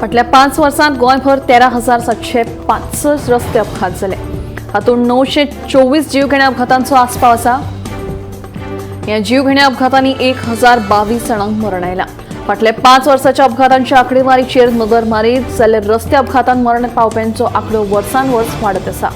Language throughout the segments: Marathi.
फाटल्या 5 वर्सांत गोंयभर 13,765 रस्ते अपघात जाले. हातूंत 924 जीवघेण्या अपघातांचो आस्पाव आसा. ह्या जीवघेण्या अपघातांनी 1022 जाणांक मरण आयलां. फाटल्या 5 वर्सांच्या अपघातांच्या आंकडेवारीचेर नदर मारीत जाल्यार रस्ते अपघातांत मरण पावप्यांचो आंकडो वर्सान वर्स वाडत आसा.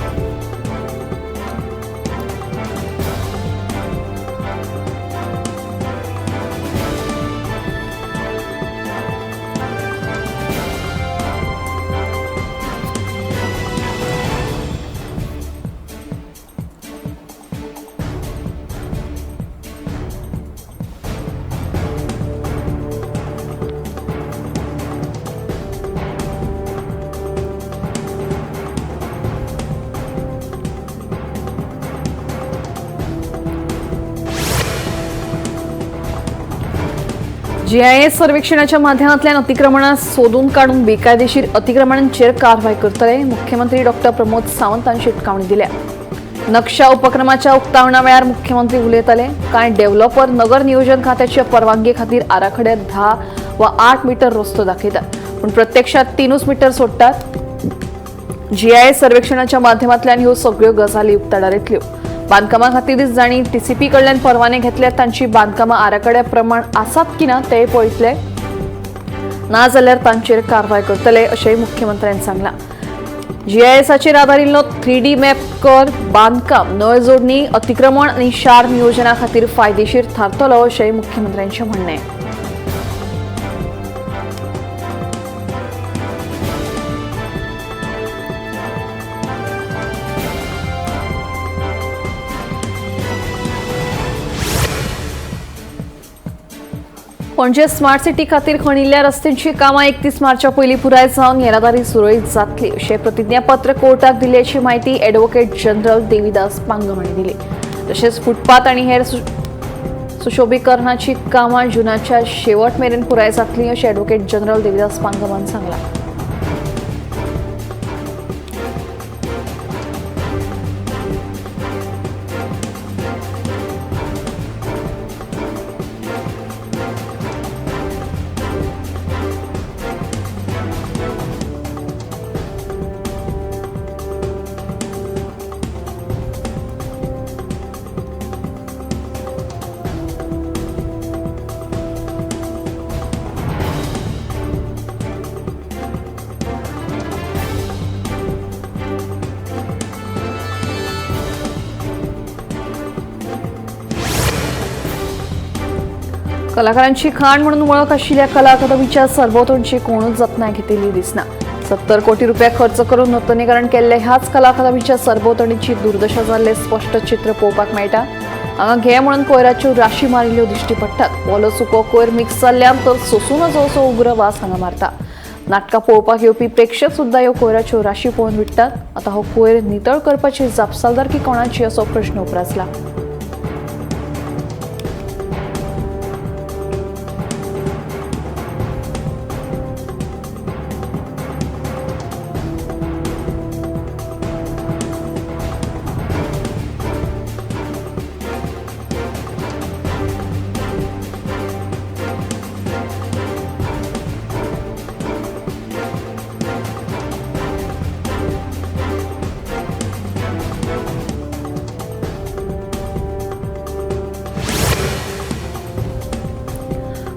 GIS सर्वेक्षणाच्या माध्यमांतल्यान अतिक्रमणां सोदून काडून बेकायदेशीर अतिक्रमणांचेर कारवाय करतले. मुख्यमंत्री डॉ. प्रमोद सावंतांनी शिटकावणी दिल्या. नक्षा उपक्रमाच्या उक्तावणा वेळार मुख्यमंत्री उलयताले. कांय डेव्हलपर नगर नियोजन खात्याच्या परवानगी खातीर आराखड्यात 10 वा 8 मीटर रस्तो दाखयतात, पूण प्रत्यक्षात 3 मीटर सोडटात. GIS सर्वेक्षणाच्या माध्यमांतल्यान ह्यो सगळ्यो गजाली उक्ताडार येतल्यो. बांदकामा खातीर जाणी TCP कडल्यान परवाने घेतल्यात तांची बांदकामा आराखड्या प्रमाण आसात की ना ते पळयतले. ना जाल्यार तांचेर कारवाय करतले अशेंय मुख्यमंत्र्यांनी सांगलां. GISाचेर आदारिल्लो 3D मॅप कर बांदकाम नळ जोडणी अतिक्रमण आनी शार नियोजना खातीर फायदेशीर थारतलो अशेंय मुख्यमंत्र्यांचें म्हणणें. पणजे स्मार्ट सिटी खातीर खणिल्ल्या रस्त्यांची कामां 31 मार्चा पयलीं पुराय जावन येरादारी सुरळीत जातली अशें प्रतिज्ञापत्र कोर्टाक दिल्ल्याची म्हायती एडव्होकेट जनरल देविदास पांगम हांणी दिली. तशेंच फुटपाथ आनी हेर सुशोभीकरणाची कामां जुनाच्या शेवट मेरेन पुराय जातलीं अशें एडव्होकेट जनरल देविदास पांगम हांणी सांगलां. कलाकारांची खाण म्हणून वळख आशिल्ल्या कला अकादमीच्या सरभोंवतणची कोणूच जतनाय घेतिल्ली दिसना. 70 कोटी रुपया खर्च करून नूतनीकरण केल्ले ह्याच कला अकादमीच्या सरभोंवतणीची दुर्दशा जाल्ले स्पश्ट चित्र पळोवपाक मेळटा. हांगा घे म्हणून कोयराच्यो राशी मारिल्ल्यो दिश्टी पडटात. ओलो सुको कोयर मिक्स जाल्ल्यान तर सोंसूनच असो उग्र वास हांगा मारता. नाटकां पळोवपाक येवपी प्रेक्षक सुद्दां ह्यो कोयराच्यो राशी पळोवन विटतात. आतां हो कोयर नितळ करपाची जापसालदारकी कोणाची असो प्रश्न उपरासला.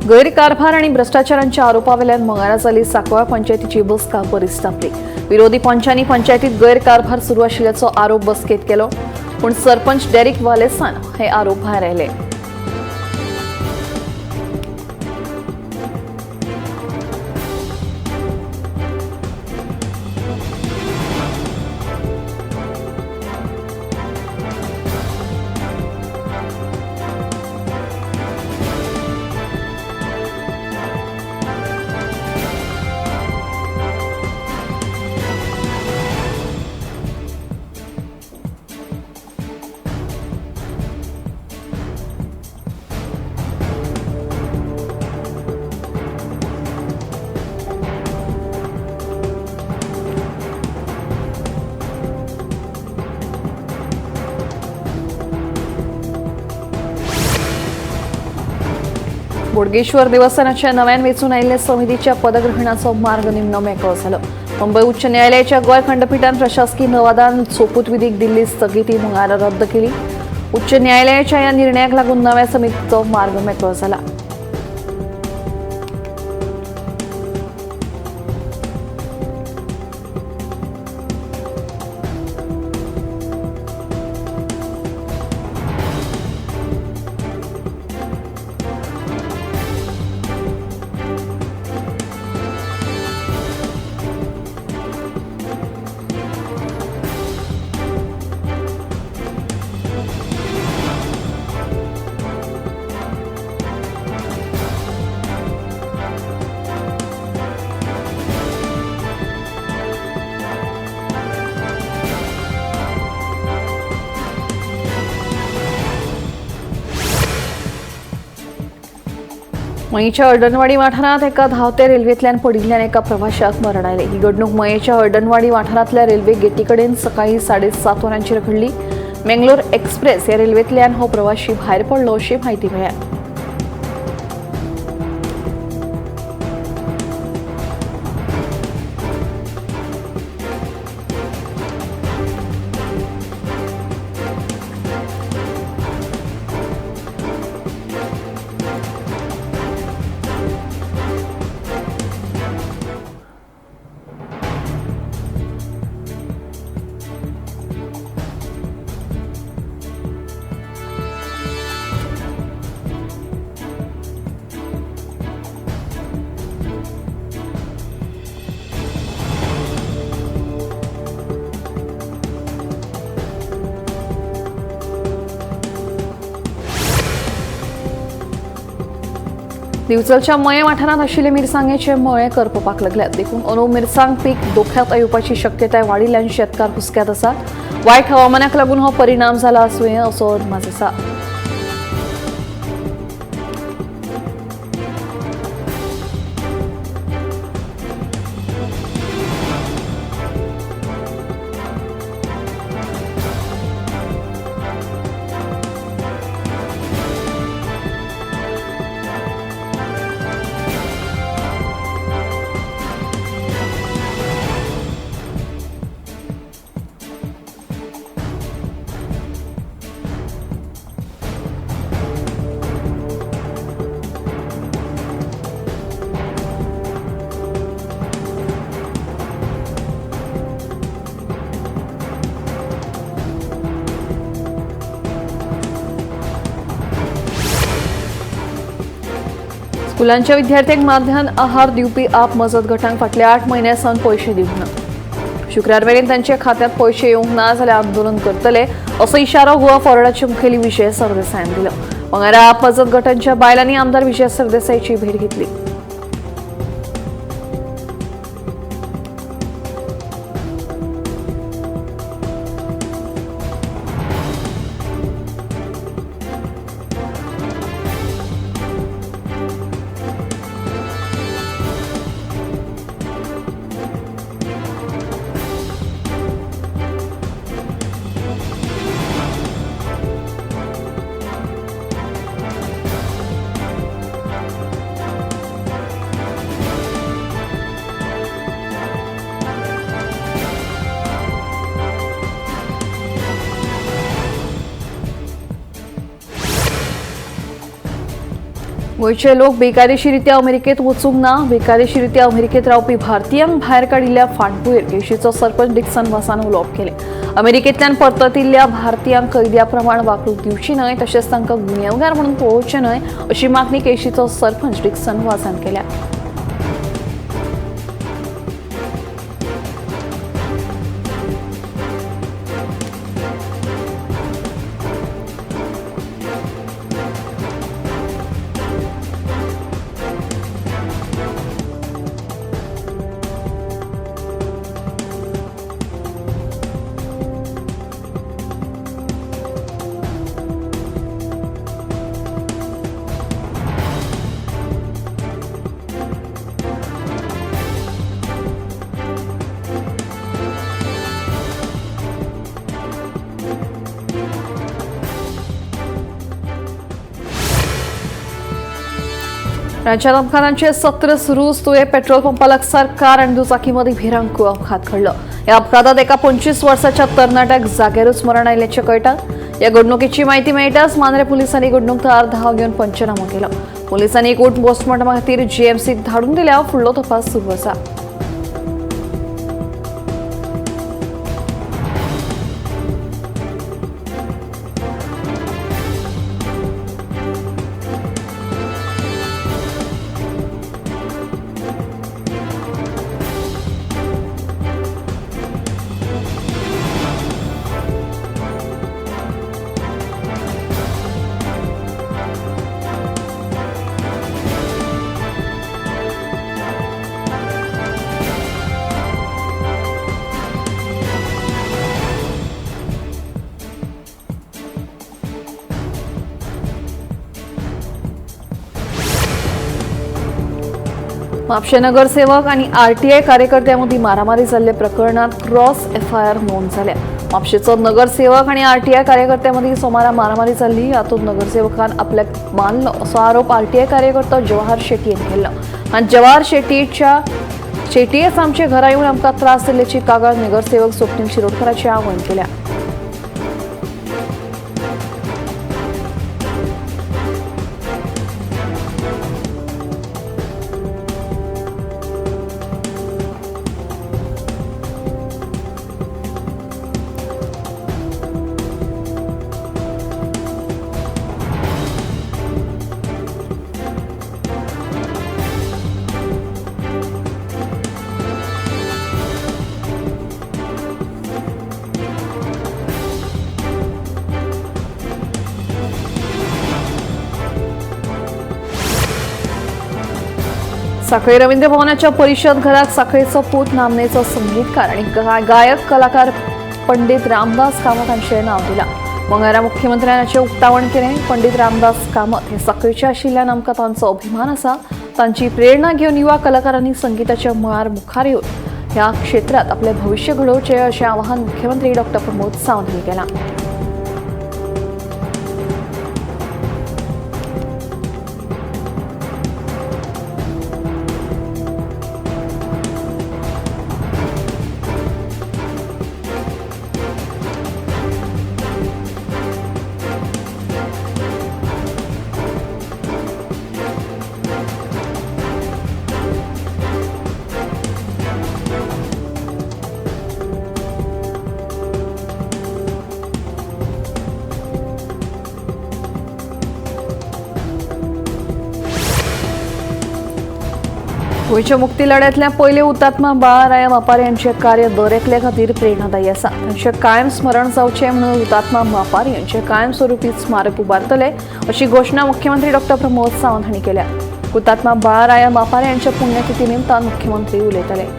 गैरकारभार आणि भ्रष्टाचारांच्या आरोपावेल्यान मंगळारा जाल्ली सांकवाळ पंचायतीची बसका बरीच तापली. विरोधी पंचांनी पंचायतीत गैरकारभार सुरू आशिल्ल्याचो आरोप बसकेत केलो, पूण सरपंच डेरिक वालेसान हे आरोप भायर आयले. बोडगेश्वर देवस्थानाच्या नव्यान वेचून आलेल्या समितीच्या पदग्रहणाचा मार्ग निम्न मेकळं झालं. मुंबई उच्च न्यायालयाच्या गोवा खंडपीठान प्रशासकीय नवादान सोपूत विधीक दिल्ली स्थगिती मंगळारा रद्द केली. उच्च न्यायालयाच्या या निर्णयाक लागून नव्या समितीचो मार्ग मेकळो झाला. मयेच्या अर्डनवाडी वाठारात एका धावत्या रेल्वेतल्यान पडिल्ल्यान एका प्रवाशाक मरण आयले. ही घडणूक मयेच्या अर्डनवाडी वाठारातल्या रेल्वे गेटी कडेन सकाळी 7:30 वरांचेर घडली. मंगलोर एक्सप्रेस ह्या रेल्वेतल्यान हो प्रवाशी भायर पडलो अशी म्हायती मेळ्ळ्या. दिवचलच्या मये वाठारात आशिल्ले मिरसांगेचे मळे करपपाक लागल्यात. देखून अंदू मिरसांग पीक धोक्यात येवपाची शक्यताय वाडिल्ल्यान शेतकार हुसक्यात आसात. वायट हवामानाक लागून हो परिणाम जाला आसूं असो अदमास आसा. स्कुलांच्या विद्यार्थ्यांक माध्यान आहार दिवपी आप मजत गटांक फाटल्या 8 म्हयन्यांसावन पैसे दिवंक ना. शुक्रार मेरेन तांच्या खात्यांत पैसे येवंक ना जाल्यार आंदोलन करतले असो इशारो गोवा फॉरवर्डाचे मुखेली विजय सरदेसायान दिलो. मंगळारा आप मजत गटांच्या बायलांनी आमदार विजय सरदेसाईची भेट घेतली. गोयचे लोक बेकायदेशीरित्या अमेरिकेत वचूंक ना. बेकायदेशीरित्या अमेरिकेत रावपी भारतीयांक भायर काडिल्ल्या फाटभुंयेर केशीचो सरपंच डिक्सन वासान उलोवप केलें. अमेरिकेंतल्यान परततिल्ल्या भारतीयांक कैद्या प्रमाण वागणूक दिवची न्हय तशेंच तांकां गुन्यांवकार म्हणून पळोवचें न्हय अशी मागणी केशीचो सरपंच डिक्सन वासान केल्या. राज्यात अपघातांचे सत्र सुरू असतोय. पेट्रोल पंपालगत कार आणि दुचाकीमध्ये भिरांकूळ अपघात घडलं. या अपघातात एका 25 वर्षाच्या तरणाट्याक जागेवरच मरण आल्याचे कळटा. या घडणुकीची माहिती मेळटाच मांद्रे पोलिसांनी घडणूक धाव घेऊन पंचनामा केला. पोलिसांनी एक ऊंट पोस्टमॉर्टमा खातीर जीएमसीक धाडून दिल्या. फुडलो तपास सुरू आसा. म्हापशे नगरसेवक आणि आरटीआय कार्यकर्त्यांमध्ये मारामारी जाल्ले प्रकरणात क्रॉस एफआयआर नोंद झाल्या. म्हापशेचो नगरसेवक आणि आरटीआय कार्यकर्त्यांमध्ये सोमारा मारामारी जाल्ली. हातूंत नगरसेवकान आपल्याक मारलो असो आरोप आरटीआय कार्यकर्तो जवाहर शेट्टी यांनी केला. आणि जवाहर शेट्टीएस आमच्या घरा येऊन आमकां त्रास दिल्याची कागाळ नगरसेवक स्वप्नील शिरोडकरांचे आव्हान केल्या. साखळी रवींद्र भवनाच्या परिषद घरात साखळीचो पूत नामनेचो संगीतकार आणि गायक कलाकार पंडित रामदास कामत हांचें नाव दिलां. मंगळारा मुख्यमंत्र्यांचे उक्तावण केलें. पंडित रामदास कामत हे साखळीचे आशिल्ल्यान आमकां तांचो अभिमान आसा. तांची प्रेरणा घेवन युवा कलाकारांनी संगीताच्या मळार मुखार येवन ह्या क्षेत्रात आपले भविष्य घडोवचें अशें आवाहन मुख्यमंत्री डॉ. प्रमोद सावंत हांणी केलां. गोंयच्या मुक्ती लढ्यातल्या पयले हुतात्मा बाळाराया मापारी यांचे कार्य दर एकल्या खातीर प्रेरणादायी आसा. तांचे कायम स्मरण जावचें म्हणून हुतात्मा मापारी यांचे कायमस्वरुपी स्मारक उबारतले अशी घोषणा मुख्यमंत्री डॉ. प्रमोद सावंत हांणी केल्या. हुतात्मा बाळाराया मापारी यांच्या पुण्यतिथी निमतान मुख्यमंत्री उलयतले.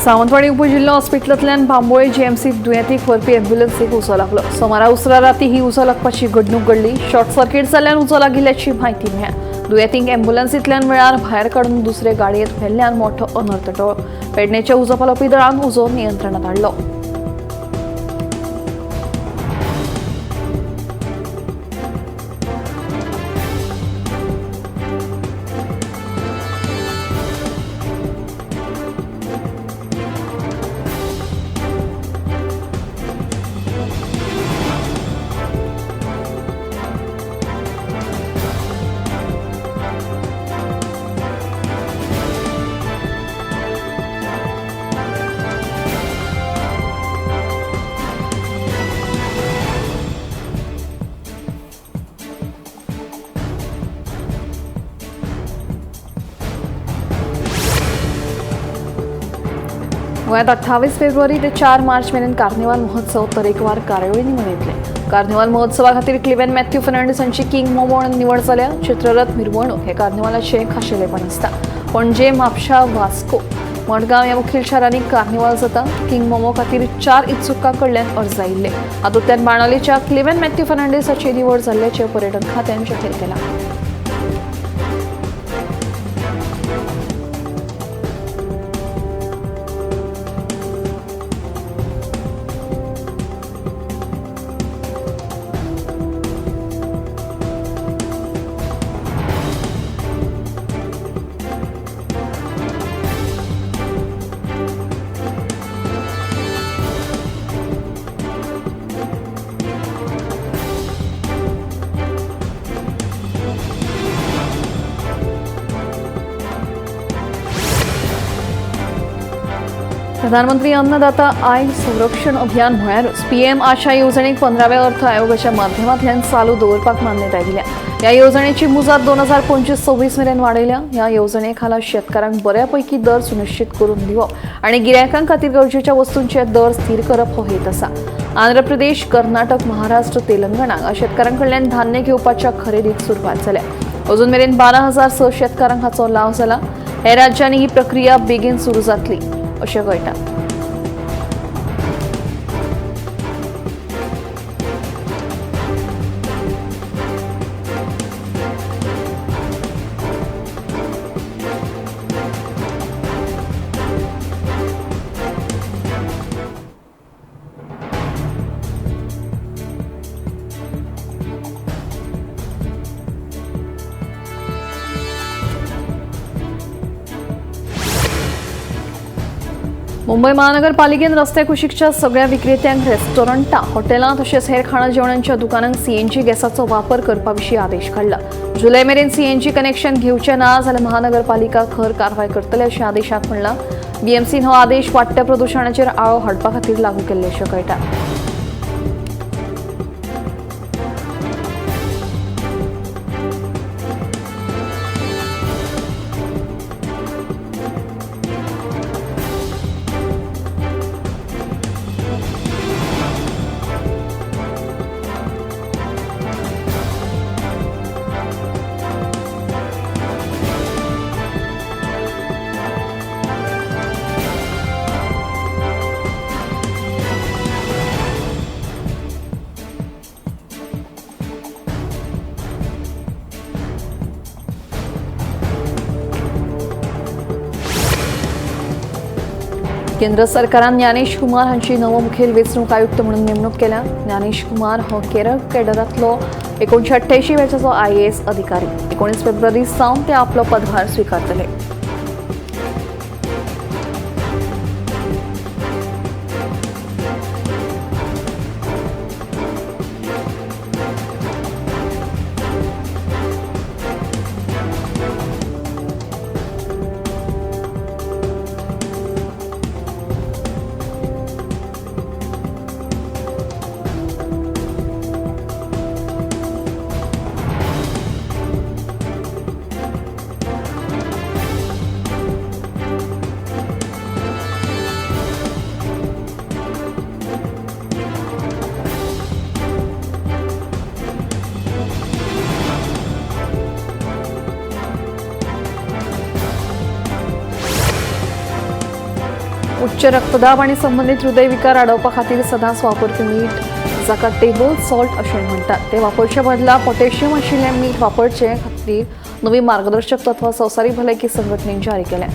सावंतवाडी उपजिल्हा हॉस्पिटलांतल्यान बांबोळे जीएमसीत दुयेंतीक व्हरपी अँब्युलन्सीक उजो लागलो. सोमारा उसरा राती ही उजो लागपाची घडणूक घडली. शॉर्ट सर्किट जाल्ल्यान उजो लागिल्ल्याची म्हायती मेळ्ळ्या. दुयेंतींक अँब्युलन्सींतल्यान वेळार भायर काडून दुसरे गाडयेंत व्हेल्ल्यान मोठो अनर्थ टळ्ळो. पेडणेच्या उजो पालोवपी दळान उजो नियंत्रणात हाडलो. गोंयांत 28 फेब्रुवारी ते 4 मार्च मेरेन कार्निवाल महोत्सव तरेकवार कार्यावळींनी मनयतले। कार्निवाल महोत्सवा खातीर क्लिव्हन मॅथ्यू फर्नांडीस हांची किंग मोमो म्हणून निवड जाल्या। चित्ररथ मिरवणूक हे कार्निवालाचे खाशेलेपण आसता। पणजे, म्हापशा, वास्को, मडगांव ह्या मुखेल शारांनी कार्निवाल जाता। किंग मोमो खातीर 4 इत्सुकां कडल्यान अर्ज आयिल्ले। हातूंतल्यान बाणावलेच्या क्लिव्हन मॅथ्यू फर्नांडीस हाची निवड जाल्ल्याचे पर्यटन खात्यान जाहीर केलां। प्रधानमंत्री अन्नदाता आय संरक्षण अभियान म्हळ्यारच पीएम आशा येवजणेक 15व्या अर्थ आयोगाच्या माध्यमांतल्यान चालू दवरपाक मान्यताय दिल्या। ह्या येवजणेची मुजत 2025-26 मेरेन वाडयल्या। ह्या येवजणे खाला शेतकारांक बऱ्यापैकी दर सुनिश्चित करून दिवप आणि गिरायकांक खातीर गरजेच्या वस्तूंचे दर स्थिर करप हो हेत आसा। आंध्र प्रदेश, कर्नाटक, महाराष्ट्र, तेलंगणा ह्या शेतकारांकडल्यान धान्य घेवपाच्या खरेदीक सुरवात जाल्या। अजून मेरेन 12,006 शेतकारांक हाचो लाव जाला। हे राज्यांनी ही प्रक्रिया बेगीन सुरू जातली अशें कळटा। मुंबई महानगरपालिकेन रस्ते कुशीकच्या सगळ्या विक्रेत्यांक रेस्टॉरंटां, हॉटेलां तशेंच हेर खाणा जेवणांच्या दुकानांक सीएनजी गॅसाचो वापर करपा विशीं आदेश काडला। जुलय मेरेन सीएनजी कनेक्शन घेवचें ना जाल्यार महानगरपालिका खर कारवाय करतले अशें आदेशांत म्हणलां। बीएमसीन हो आदेश वाडट्या प्रदुशणाचेर आळो हाडपा खातीर लागू केल्ले अशें कळटा। केंद्र सरकारान ज्ञानेश कुमार हांची नवो मुखेल वेंचणूक आयुक्त म्हणून नेमणूक केल्या। ज्ञानेश कुमार हो केरळ कॅडरांतलो 1988 बॅचाचो IAS अधिकारी। 19 फेब्रुवारी सावन ते आपलो पदभार स्वीकारतले। उच्च रक्तदाब आणि संबंधित हृदयविकार आडोवपा खातीर सदांच वापरपी मीठ जाका टेबल सॉल्ट अशें म्हणटात ते वापरचे बदला पोटॅशियम आशिल्लें मीठ वापरचे खातीर नवी मार्गदर्शक तत्वां संवसारीक भलायकी संघटनेन जारी केल्या।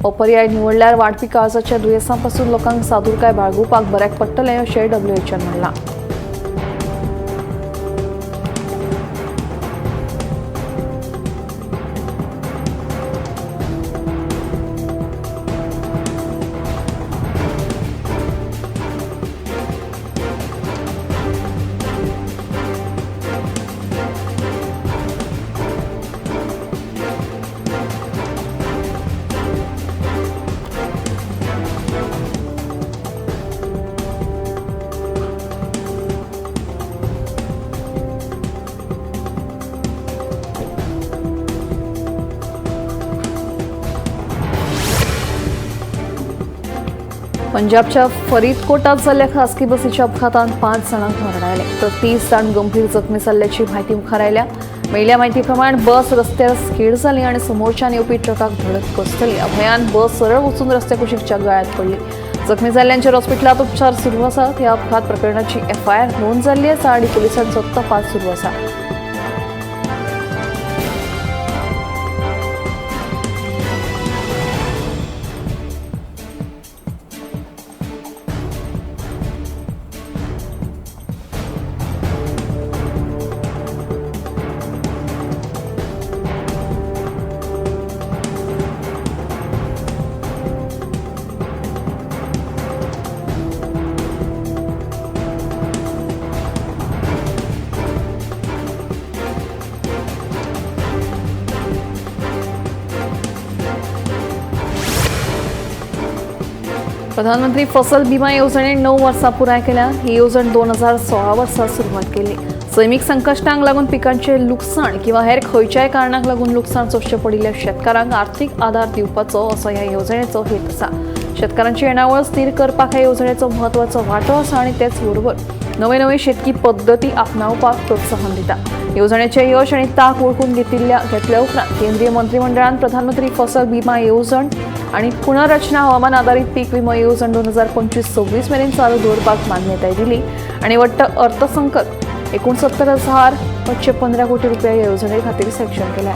हो पर्याय निवडल्यार वाडपी काळजाच्या दुयेंसां पासून लोकांक सादूरकाय बाळगूपाक बऱ्याक पडटलें अशें WHOन म्हणलां। पंजाबच्या फरीदकोटात झालेल्या खासगी बसीच्या अपघातात 5 जणांक मरण आले तर 30 जण गंभीर जखमी झाल्याची माहिती मुखार आयल्या. मेळिल्ल्या माहितीप्रमाणे बस रस्त्यार स्कीड जाली आणि समोरच्यान येवपी ट्रकाक धडक कोसळ्ळी. अपघातान बस सरळ वचून रस्त्या कुशीकच्या गळ्यात पडली. जखमी जाल्ल्यांचेर हॉस्पिटलात उपचार सुरू आसात. ह्या अपघात प्रकरणाची FIR नोंद जाल्ली आसा आणि पुलिसांचो तपास सुरू आसा. प्रधानमंत्री फसल बिमा येवजणेन 9 वर्सां पुराय केल्या. ही येवजण 2016 वर्सा सुरवात केली. सैमीक संकश्टांक लागून पिकांचे लुकसाण किंवा हेर खंयच्याय कारणाक लागून लुकसाण सोंसचें पडिल्ल्या शेतकारांक आर्थीक आदार दिवपाचो असो ह्या येवजणेचो हेत आसा. शेतकारांची येणावळ स्थिर करपाक ह्या येवजणेचो म्हत्वाचो वांटो आसा आणि तेच बरोबर नवे शेतकी पद्दती आपणावपाक प्रोत्साहन दिता. येवजणेचे यश आणि ताक वळखून घेतल्या उपरांत केंद्रीय मंत्रिमंडळान प्रधानमंत्री फसल बिमा येवजण आणि पुनर्रचना हवामान आधारित पीक विमो येवजण 2025-26 मेरेन चालू दवरपाक मान्यताय दिली आणि वट्ट अर्थसंकल्प 69,515 कोटी रुपया येवजणे खातीर सँक्शन केल्या.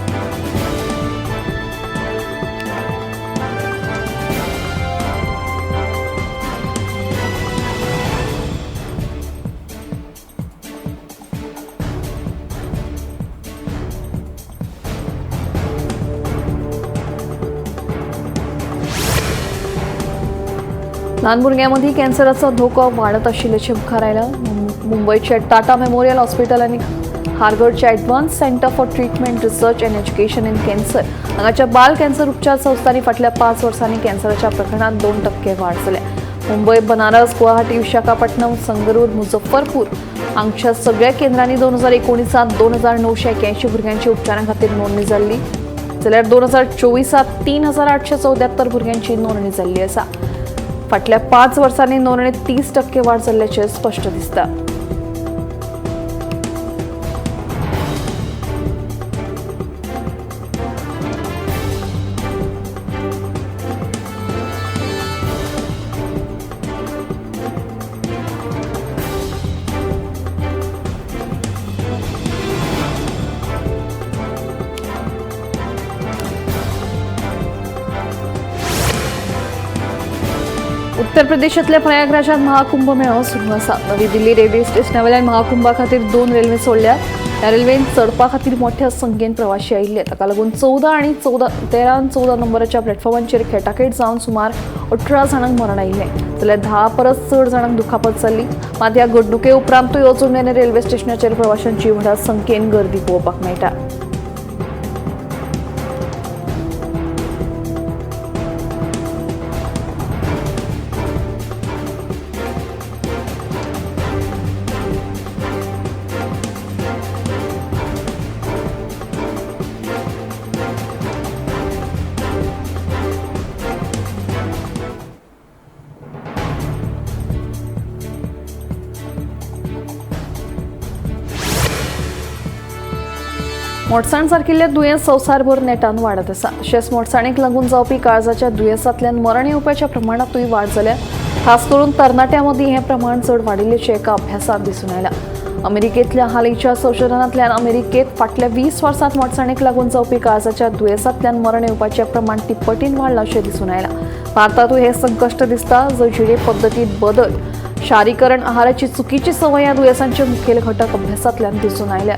ल्हान भुरग्यांमदी कॅन्सराचो धोको वाडत आशिल्ल्याचें मुखार आयला. मुंबयचे टाटा मेमोरियल हॉस्पिटल आनी हार्वर्डचे advance centre for treatment research and education in cancer हांगाच्या बाल कॅन्सर उपचार संस्थांनी फाटल्या 5 वर्सांनी कॅन्सराच्या प्रकरणात 2% वाड जाल्या. मुंबय, बनारस, गुवाहाटी, विशाखापट्टणम, संगरूर, मुझफ्फरपूर हांगच्या सगळ्या केंद्रांनी 2019 2,981 भुरग्यांची उपचारां खातीर नोंदणी जाल्ली जाल्यार 2024 3,874 भुरग्यांची नोंदणी जाल्ली आसा. फाटल्या 5 वर्सांनी नोंदणीत 30% वाड जाल्ल्याचे स्पष्ट दिसता. उत्तर प्रदेशातल्या प्रयागराजात महाकुंभ मेळो सुरू आसा. नवी दिल्ली रेल्वे स्टेशनावेल्यान महाकुंभा खातीर 2 रेल्वे सोडल्या. ह्या रेल्वेन चडपा खातीर मोठ्या संख्येन प्रवाशी आयिल्ले. ताका लागून 13 आणि 14 नंबराच्या प्लॅटफॉर्मांचेर खेटाखेट जावन सुमार 18 जाणांक मरण आयिल्लें जाल्यार 10 परस चड जाणांक दुखापत जाल्ली. मात ह्या घडणुके उपरांतूय अजून मेरेन रेल्वे स्टेशनाचेर प्रवाशांची व्हड संख्येन गर्दी पळोवपाक मेळटा. मोडसाण सारकिल्ले दुयेंस संवसारभर नेटान वाडत आसा. तशेंच मोडसाणेक लागून जावपी काळजाच्या दुयेंसांतल्यान मरण येवपाच्या प्रमाणातूय वाड जाल्या. खास करून तरणाट्यां मदीं हें प्रमाण चड वाडिल्ल्याचें एका अभ्यासात दिसून आयलां. अमेरिकेंतल्या हालींच्या संशोधनांतल्यान अमेरिकेंत फाटल्या 20 वर्सांत मोडसाणेक लागून जावपी काळजाच्या दुयेंसांतल्यान मरण येवपाचें प्रमाण 30% वाडलां अशें दिसून आयलां. भारतातूय हें संकश्ट दिसता. जंय जिणे पद्दतींत बदल, शारीकरण, आहाराची चुकीची संवय ह्या दुयेंसांचे मुखेल घटक अभ्यासांतल्यान दिसून आयल्या.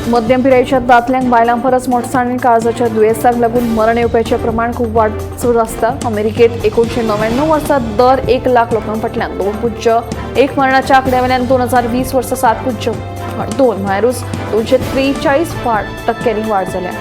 मध्यम पिरायेच्या दादल्यांक बायलां परस मोडसाण काळजाच्या दुयेंसाक लागून मरण येवपाचें प्रमाण खूब चड आसता. अमेरिकेंत 1999 वर्सा दर 1 लाख लोकां फाटल्यान 2.1 मरणाच्या आंकड्यावेल्यान 2020 वर्सा 7.2 म्हळ्यारूच 243% वाड जाल्या.